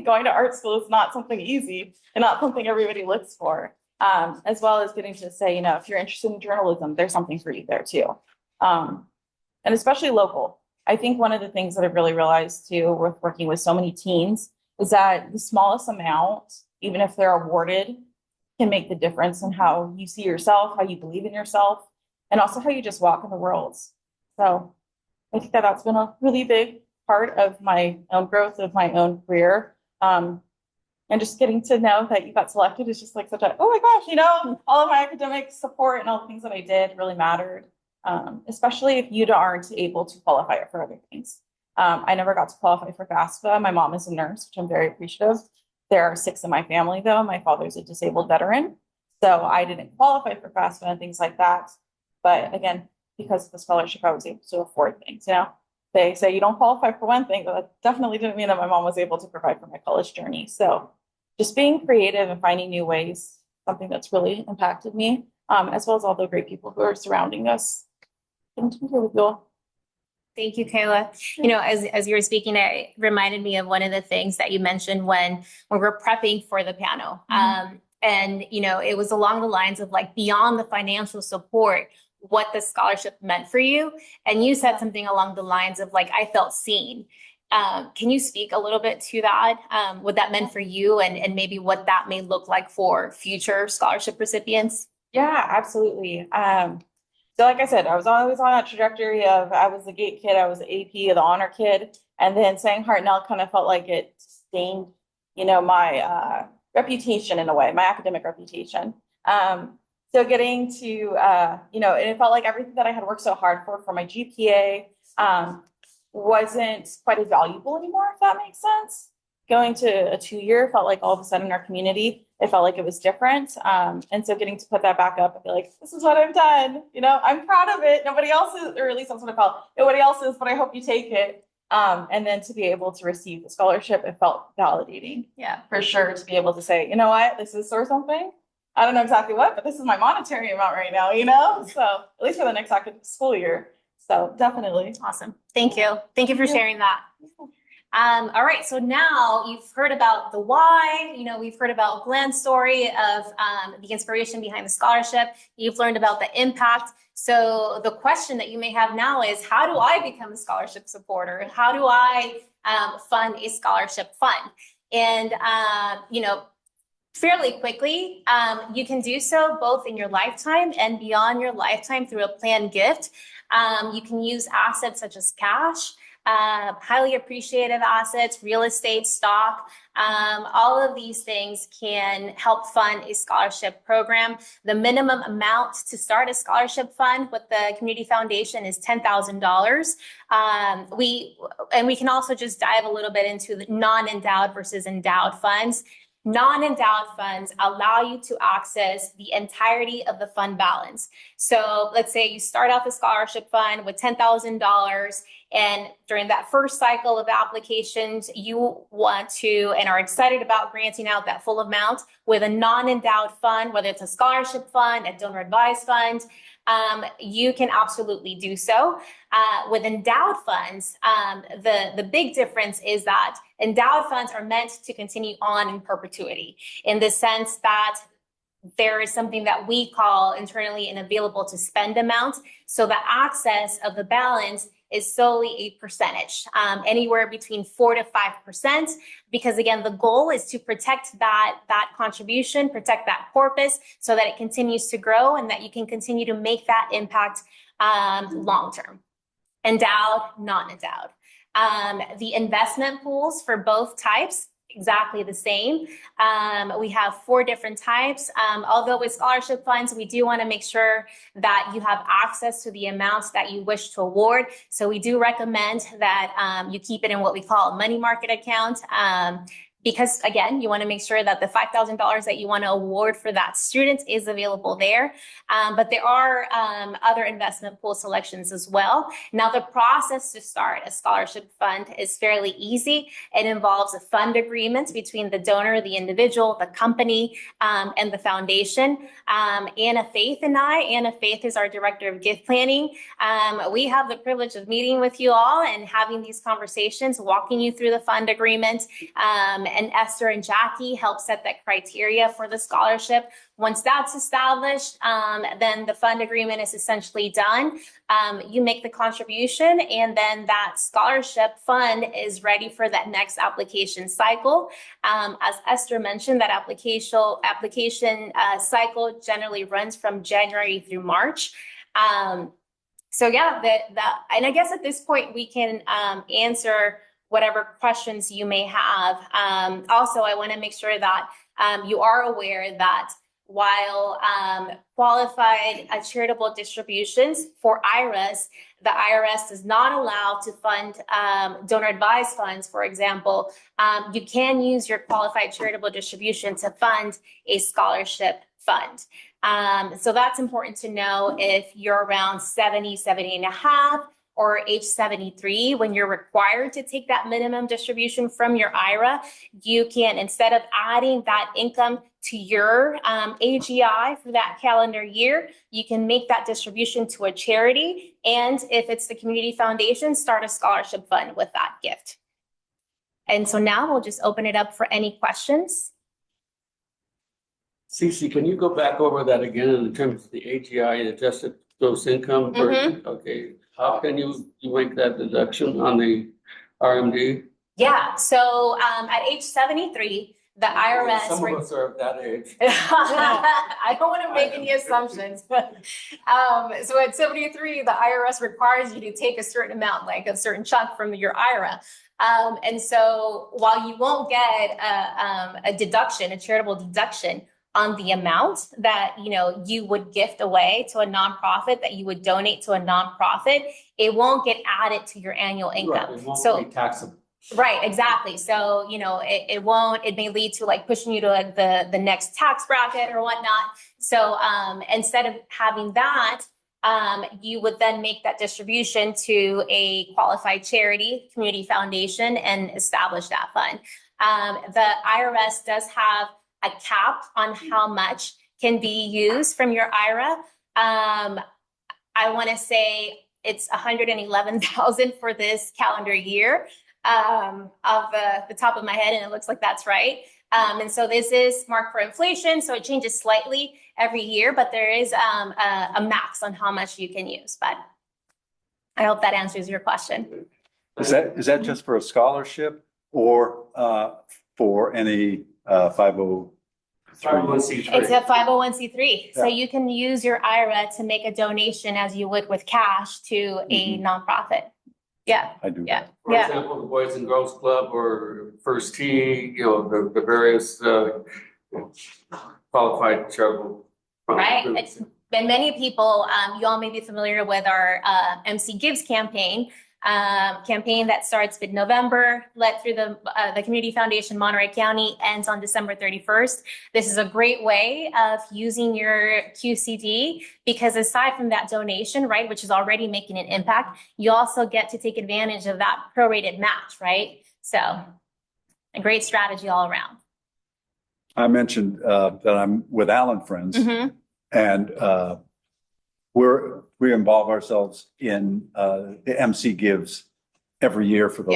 [SPEAKER 6] going to art school is not something easy and not something everybody looks for, as well as getting to say, if you're interested in journalism, there's something for you there too. And especially local. I think one of the things that I've really realized too, with working with so many teens, is that the smallest amount, even if they're awarded, can make the difference in how you see yourself, how you believe in yourself, and also how you just walk in the world. So I think that that's been a really big part of my own growth of my own career. And just getting to know that you got selected is just like such a, oh my gosh, you know, all of my academic support and all the things that I did really mattered. Especially if you aren't able to qualify for other things. I never got to qualify for FAFSA. My mom is a nurse, which I'm very appreciative. There are 6 in my family, though. My father's a disabled veteran. So I didn't qualify for FAFSA and things like that. But again, because of the scholarship, I was able to afford things. You know, they say you don't qualify for one thing, but that definitely didn't mean that my mom was able to provide for my college journey. So just being creative and finding new ways, something that's really impacted me, as well as all the great people who are surrounding us. And really cool.
[SPEAKER 1] Thank you, Kayla. You know, as you were speaking, it reminded me of one of the things that you mentioned when we're prepping for the panel. And, you know, it was along the lines of like beyond the financial support, what the scholarship meant for you. And you said something along the lines of like, I felt seen. Can you speak a little bit to that? What that meant for you and maybe what that may look like for future scholarship recipients?
[SPEAKER 6] Yeah, absolutely. So like I said, I was always on that trajectory of I was the GATE kid, I was the AP, the honor kid, and then saying Hartnell kind of felt like it stained, you know, my reputation in a way, my academic reputation. So getting to, you know, and it felt like everything that I had worked so hard for my GPA, wasn't quite as valuable anymore, if that makes sense. Going to a 2-year felt like all of a sudden in our community, it felt like it was different. And so getting to put that back up and be like, this is what I've done. You know, I'm proud of it. Nobody else is, or at least that's what I felt. Nobody else is, but I hope you take it. And then to be able to receive the scholarship, it felt validating. Yeah, for sure. To be able to say, you know what, this is or something. I don't know exactly what, but this is my monetary amount right now, you know? So at least for the next academic school year. So definitely.
[SPEAKER 1] Awesome. Thank you. Thank you for sharing that. All right, so now you've heard about the why, you know, we've heard about Glenn's story of the inspiration behind the scholarship. You've learned about the impact. So the question that you may have now is, how do I become a scholarship supporter? How do I fund a scholarship fund? And, you know, fairly quickly, you can do so both in your lifetime and beyond your lifetime through a planned gift. You can use assets such as cash, highly appreciative assets, real estate, stock. All of these things can help fund a scholarship program. The minimum amount to start a scholarship fund with the Community Foundation is $10,000. We can also just dive a little bit into the non-endowed versus endowed funds. Non-endowed funds allow you to access the entirety of the fund balance. So let's say you start off a scholarship fund with $10,000, and during that first cycle of applications, you want to and are excited about granting out that full amount. With a non-endowed fund, whether it's a scholarship fund, a donor advised fund, you can absolutely do so. With endowed funds, the big difference is that endowed funds are meant to continue on in perpetuity, in the sense that there is something that we call internally an available to spend amount. So the access of the balance is solely a percentage, anywhere between 4 to 5%, because again, the goal is to protect that contribution, protect that corpus, so that it continues to grow and that you can continue to make that impact long-term. Endowed, non-endowed. The investment pools for both types, exactly the same. We have 4 different types. Although with scholarship funds, we do want to make sure that you have access to the amounts that you wish to award. So we do recommend that you keep it in what we call a money market account. Because again, you want to make sure that the $5,000 that you want to award for that student is available there. But there are other investment pool selections as well. Now, the process to start a scholarship fund is fairly easy. It involves a fund agreement between the donor, the individual, the company, and the foundation. Anna Faith and I, Anna Faith is our director of gift planning. We have the privilege of meeting with you all and having these conversations, walking you through the fund agreement, And Esther and Jackie help set that criteria for the scholarship. Once that's established, then the fund agreement is essentially done. You make the contribution, and then that scholarship fund is ready for that next application cycle. As Esther mentioned, that application cycle generally runs from January through March. So yeah, and I guess at this point we can answer whatever questions you may have. Also, I want to make sure that you are aware that while qualified charitable distributions for IRAs, the IRS does not allow to fund donor advised funds, for example, you can use your qualified charitable distribution to fund a scholarship fund. So that's important to know if you're around 70 and a half, or age 73, when you're required to take that minimum distribution from your IRA, you can, instead of adding that income to your AGI for that calendar year, you can make that distribution to a charity. And if it's the community foundation, start a scholarship fund with that gift. And so now we'll just open it up for any questions.
[SPEAKER 5] Cece, can you go back over that again in terms of the AGI and adjusted gross income? Okay, how can you make that deduction on the RMD?
[SPEAKER 1] Yeah, so at age 73, the IRS.
[SPEAKER 5] Some of us are of that age.
[SPEAKER 1] I don't want to make any assumptions, but so at 73, the IRS requires you to take a certain amount, like a certain chunk from your IRA. And so while you won't get a deduction, a charitable deduction on the amount that you would gift away to a nonprofit, that you would donate to a nonprofit, it won't get added to your annual income.
[SPEAKER 5] Right, it won't be taxable.
[SPEAKER 1] Right, exactly. So, it won't, it may lead to like pushing you to like the next tax bracket or whatnot. So instead of having that, you would then make that distribution to a qualified charity, community foundation, and establish that fund. The IRS does have a cap on how much can be used from your IRA. I want to say it's 111,000 for this calendar year, off the top of my head, and it looks like that's right. And so this is marked for inflation, so it changes slightly every year, but there is a max on how much you can use. But I hope that answers your question.
[SPEAKER 4] Is that just for a scholarship or for any 501c3?
[SPEAKER 5] 501c3.
[SPEAKER 1] It's a 501c3. So
[SPEAKER 4] Yeah.
[SPEAKER 1] you can use your IRA to make a donation as you would with cash to a nonprofit. Yeah.
[SPEAKER 4] I do.
[SPEAKER 1] Yeah.
[SPEAKER 5] For example, the Boys and Girls Club or First Tee, the various qualified charitable.
[SPEAKER 1] Right. And many people, you all may be familiar with our MC Gives campaign that starts mid-November, led through the Community Foundation Monterey County, ends on December 31st. This is a great way of using your QCD, because aside from that donation, right, which is already making an impact, you also get to take advantage of that prorated match, right? So a great strategy all around.
[SPEAKER 4] I mentioned that I'm with Allen Friends, and we involve ourselves in the MC Gives every year for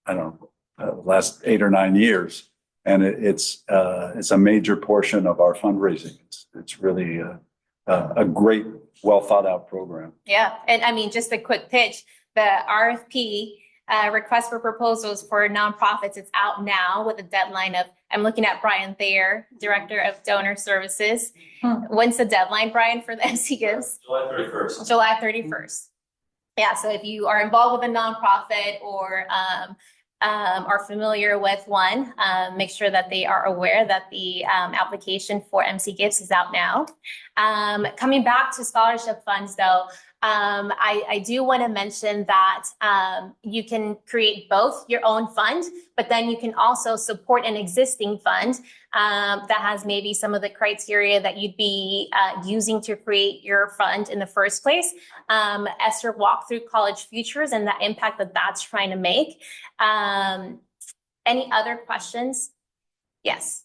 [SPEAKER 4] I don't know, the last 8 or 9 years, and it's a major portion of our fundraising. It's really a great, well thought out program.
[SPEAKER 1] Yeah, and I mean, just a quick pitch: the RFP. Request for proposals for nonprofits. It's out now with a deadline of, I'm looking at Brian Thayer, Director of Donor Services. When's the deadline, Brian, for the MC Gives?
[SPEAKER 7] July 31st.
[SPEAKER 1] July 31st. Yeah, so if you are involved with a nonprofit or are familiar with one, make sure that they are aware that the application for MC Gives is out now. Coming back to scholarship funds, though, I do want to mention that you can create both your own fund, but then you can also support an existing fund that has maybe some of the criteria that you'd be using to create your fund in the first place. Esther walked through College Futures and the impact that that's trying to make. Any other questions? Yes.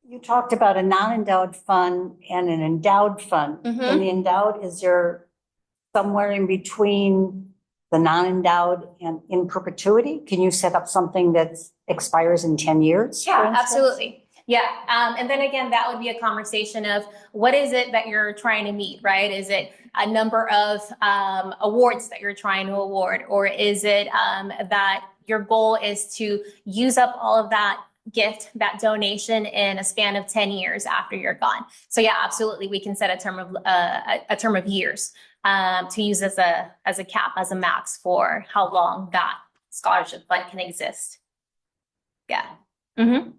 [SPEAKER 3] You talked about a non-endowed fund and an endowed fund. In the endowed, is there somewhere in between the non-endowed and in perpetuity? Can you set up something that's expires in 10 years? for
[SPEAKER 1] Yeah,
[SPEAKER 3] instance?
[SPEAKER 1] absolutely. Yeah. And then again, that would be a conversation of what is it that you're trying to meet, right? Is it a number of awards that you're trying to award, or is it that your goal is to use up all of that gift, that donation in a span of 10 years after you're gone? So yeah, absolutely. We can set a term of years to use as a cap, as a max for how long that scholarship fund can exist. Yeah. Mm-hmm.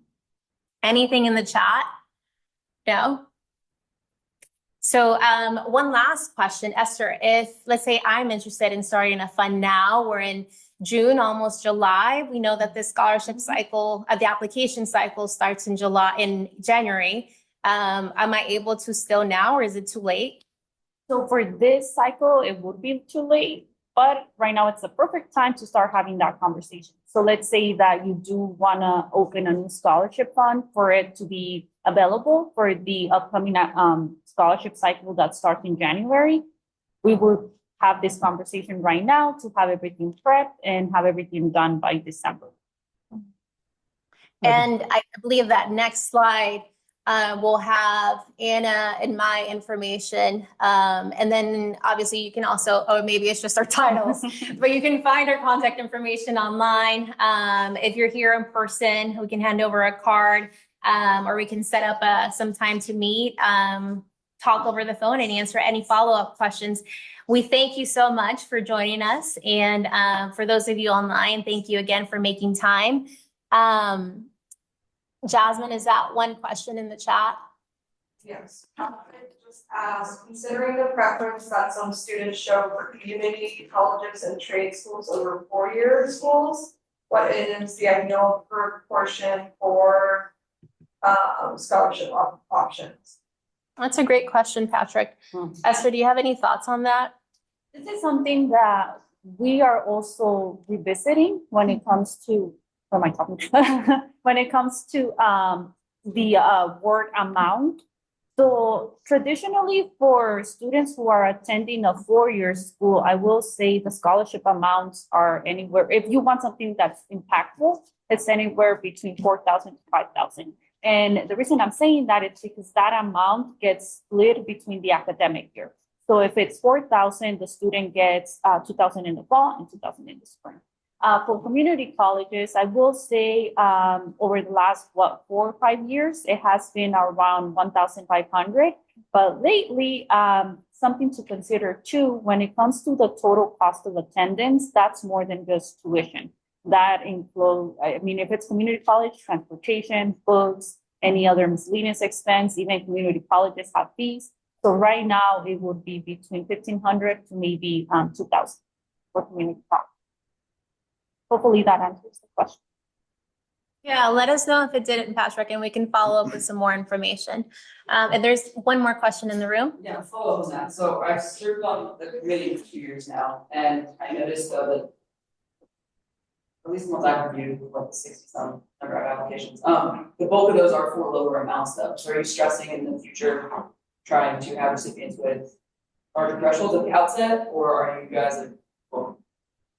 [SPEAKER 1] Anything in the chat? No? So one last question, Esther, if let's say I'm interested in starting a fund now, we're in June, almost July. We know that the scholarship cycle, the application cycle starts in January. Am I able to still now, or is it too late?
[SPEAKER 2] So for this cycle, it would be too late, but right now it's the perfect time to start having that conversation. So let's say that you do want to open a new scholarship fund for it to be available for the upcoming scholarship cycle that starts in January. We would have this conversation right now to have everything prepped and have everything done by December.
[SPEAKER 1] And I believe that next slide will have Anna and my information. And then obviously you can also, or maybe it's just our titles, but you can find our contact information online. If you're here in person, we can hand over a card, or we can set up some time to meet, talk over the phone and answer any follow-up questions. We thank you so much for joining us. And for those of you online, thank you again for making time. Jasmine, is that one question in the chat?
[SPEAKER 7] Yes, it just asks, considering the preference that some students show for community colleges and trade schools over four-year schools, what is the ideal proportion for scholarship options?
[SPEAKER 1] That's a great question, Patrick. Esther, do you have any thoughts on that?
[SPEAKER 2] This is something that we are also revisiting when it comes to, what am I talking to? When it comes to the award amount. So traditionally for students who are attending a four-year school, I will say the scholarship amounts are anywhere, if you want something that's impactful, it's anywhere between 4,000 to 5,000. And the reason I'm saying that is because that amount gets split between the academic year. So if it's 4,000, the student gets 2,000 in the fall and 2,000 in the spring. For community colleges, I will say over the last, 4 or 5 years, it has been around 1,500. But lately, something to consider too, when it comes to the total cost of attendance, that's more than just tuition. That includes, I mean, if it's community college, transportation, books, any other miscellaneous expense, even community colleges have fees. So right now, it would be between 1,500 to maybe 2,000 for community college. Hopefully that answers the question.
[SPEAKER 1] Yeah, let us know if it didn't, Patrick, and we can follow up with some more information. And there's one more question in the room.
[SPEAKER 8] Yeah, follow up on that. So I've served on the committee for 2 years now, and I noticed though that at least the ones I've reviewed, like the 60-some number of applications, the bulk of those are for lower amounts though. So are you stressing in the future trying to have recipients with larger thresholds at the outset, or are you guys like, well,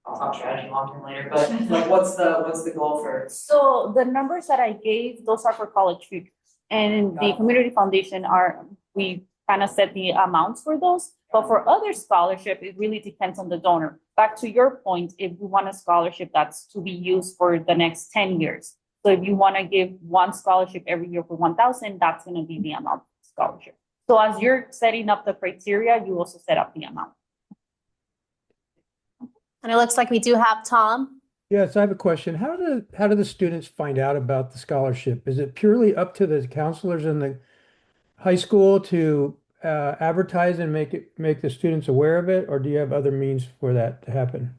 [SPEAKER 8] I'll talk strategy long-term later, but like what's the goal for?
[SPEAKER 2] So the numbers that I gave, those are for college futures. And the community foundation we kind of set the amounts for those. But for other scholarship, it really depends on the donor. Back to your point, if you want a scholarship that's to be used for the next 10 years. So if you want to give one scholarship every year for 1,000, that's going to be the amount of scholarship. So as you're setting up the criteria, you also set up the amount.
[SPEAKER 1] And it looks like we do have Tom.
[SPEAKER 9] Yes, I have a question. How do the students find out about the scholarship? Is it purely up to the counselors in the high school to advertise and make the students aware of it, or do you have other means for that to happen?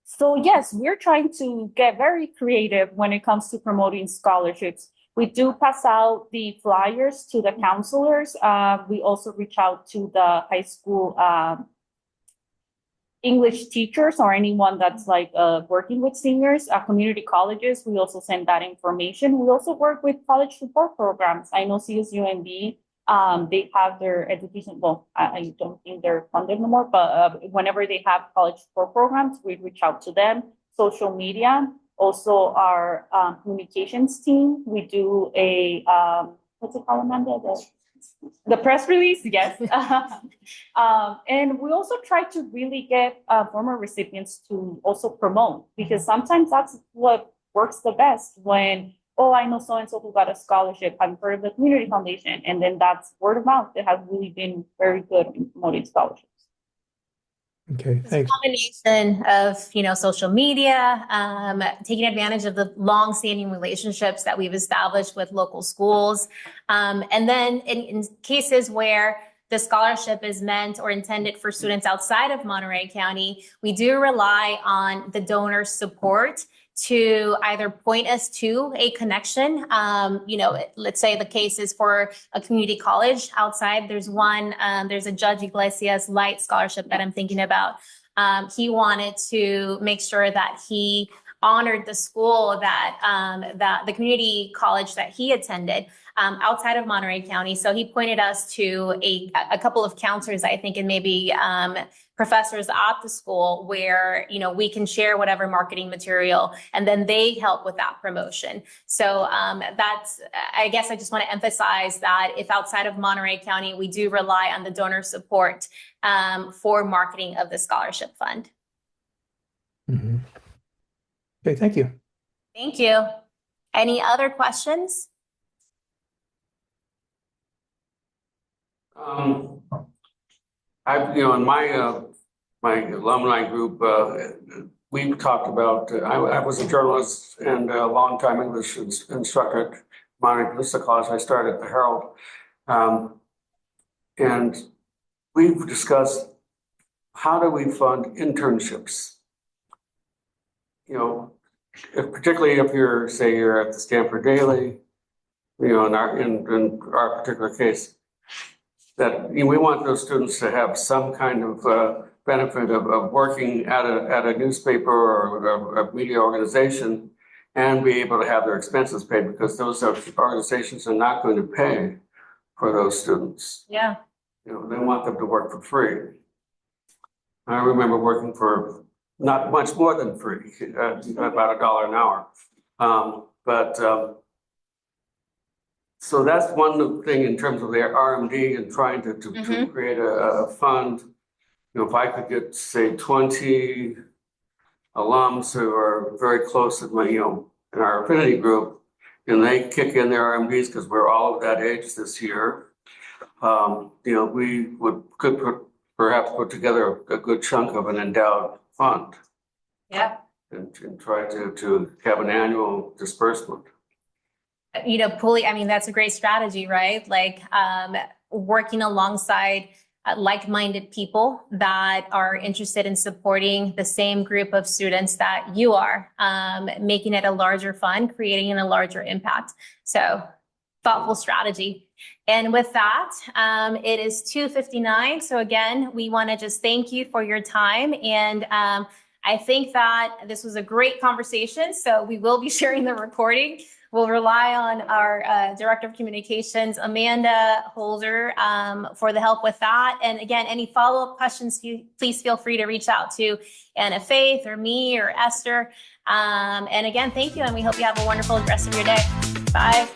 [SPEAKER 2] So yes, we're trying to get very creative when it comes to promoting scholarships. We do pass out the flyers to the counselors. We also reach out to the high school English teachers or anyone that's like working with seniors, community colleges. We also send that information. We also work with college support programs. I know CSUMB, they have their education. Well, I don't think they're funded anymore, but whenever they have college support programs, we reach out to them. Social media, also our communications team. We do a, what's it called, Amanda? The press release, yes. And we also try to really get former recipients to also promote, because sometimes that's what works the best when, oh, I know so-and-so who got a scholarship, I've heard of the Community Foundation, and then that's word of mouth. It has really been very good in promoting scholarships.
[SPEAKER 9] Okay,
[SPEAKER 1] It's a
[SPEAKER 9] thanks.
[SPEAKER 1] combination of, social media, taking advantage of the long-standing relationships that we've established with local schools. And then in cases where the scholarship is meant or intended for students outside of Monterey County, we do rely on the donor support to either point us to a connection. Let's say the case is for a community college outside. There's a Judge Iglesias Light Scholarship that I'm thinking about. He wanted to make sure that he honored the school that the community college that he attended outside of Monterey County. So he pointed us to a couple of counselors, I think, and maybe professors at the school where, we can share whatever marketing material and then they help with that promotion. So I guess I just want to emphasize that if outside of Monterey County, we do rely on the donor support for marketing of the scholarship fund.
[SPEAKER 9] Mm-hmm. Okay, thank you.
[SPEAKER 1] Thank you. Any other questions?
[SPEAKER 5] In my alumni group, we talked about, I was a journalist and a longtime English instructor at Monterey College. I started at the Herald. And we've discussed, how do we fund internships? Particularly if you're at the Stanford Daily, in our particular case, that we want those students to have some kind of benefit of working at a newspaper or a media organization and be able to have their expenses paid, because those organizations are not going to pay for those students.
[SPEAKER 1] Yeah.
[SPEAKER 5] They want them to work for free. I remember working for not much more than free, about $1 an hour. So that's one thing in terms of their RMD and trying to create a fund. If I could get, say, 20 alums who are very close in our affinity group, and they kick in their RMDs because we're all of that age this year, we could perhaps put together a good chunk of an endowed fund.
[SPEAKER 1] Yeah.
[SPEAKER 5] And try to have an annual disbursement.
[SPEAKER 1] That's a great strategy, right? Like working alongside like-minded people that are interested in supporting the same group of students that you are, making it a larger fund, creating a larger impact. So thoughtful strategy. And with that, it is 2:59. So again, we want to just thank you for your time. And I think that this was a great conversation. So we will be sharing the recording. We'll rely on our Director of Communications, Amanda Holder, for the help with that. And again, any follow-up questions, please feel free to reach out to Anna Faith or me or Esther. And again, thank you. And we hope you have a wonderful rest of your day. Bye.